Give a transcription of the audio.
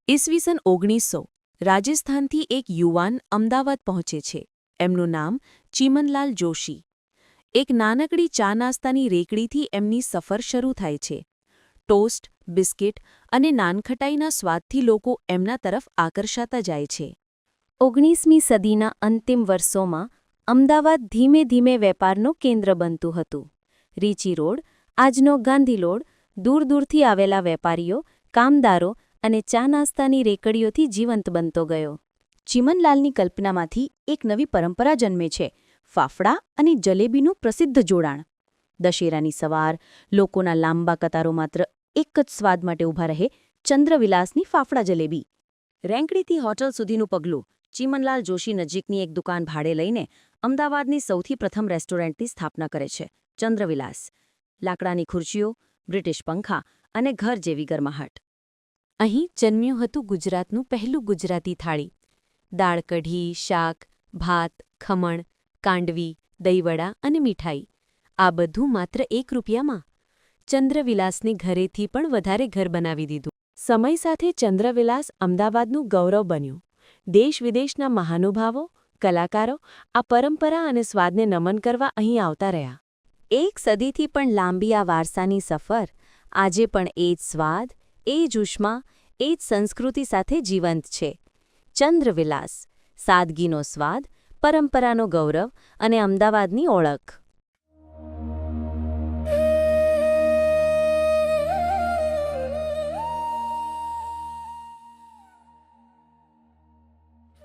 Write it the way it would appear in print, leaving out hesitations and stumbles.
ઈસવીસન 1900 રાજસ્થાનથી એક યુવાન અમદાવાદ પહોંચે છે. એમનું નામ ચીમનલાલ જોશી. એક નાનકડી ચા નાસ્તાની રેકડીથી એમની સફર શરૂ થાય છે. ટોસ્ટ, બિસ્કિટ અને નાનખટાઈના સ્વાદથી લોકો એમના તરફ આકર્ષાતા જાય છે. 19મી સદીના અંતિમ વર્ષોમાં અમદાવાદ ધીમે ધીમે વેપારનું કેન્દ્ર બનતું હતું. રીચી રોડ, આજનો ગાંધી રોડ, દૂર દૂરથી આવેલા વેપારીઓ, કામદારો અને ચા નાસ્તાની રેકડીઓથી જીવંત બનતો ગયો. ચીમનલાલની કલ્પનામાંથી એક નવી પરંપરા જન્મે છે: ફાફડા અને જલેબીનું પ્રસિદ્ધ જોડાણ. દશેરાની સવાર, લોકોના લાંબા કતારો માત્ર એક જ સ્વાદ માટે ઊભા રહે: ચંદ્રવિલાસની ફાફડા જલેબી. રેંકડીથી હોટલ સુધીનું પગલું. ચીમનલાલ જોશી નજીકની એક દુકાન ભાડે લઈને અમદાવાદની સૌથી પ્રથમ રેસ્ટોરન્ટની સ્થાપના કરે છે: ચંદ્રવિલાસ. લાકડાની ખુરશીઓ, બ્રિટિશ પંખા અને ઘર જેવી ગરમાહટ. અહીં જન્મ્યું હતું ગુજરાતનું પહેલું ગુજરાતી થાળી. દાળ કઢી, શાક, ભાત, ખમણ, કાંડવી, દહીંવડા અને મીઠાઈ. આ બધું માત્ર ₹1. ચંદ્રવિલાસને ઘરેથી પણ વધારે ઘર બનાવી દીધું. સમય સાથે ચંદ્રવિલાસ અમદાવાદનું ગૌરવ બન્યું. દેશ-વિદેશના મહાનુભાવો, કલાકારો આ પરંપરા અને સ્વાદને નમન કરવા અહીં આવતા રહ્યા. એક સદીથી પણ લાંબી આ વારસાની સફર આજે પણ એ જ સ્વાદ, એ જ ઉષ્મા, એ જ સંસ્કૃતિ સાથે જીવંત છે. ચંદ્રવિલાસ, સાદગીનો સ્વાદ, પરંપરાનો ગૌરવ અને અમદાવાદની ઓળખ.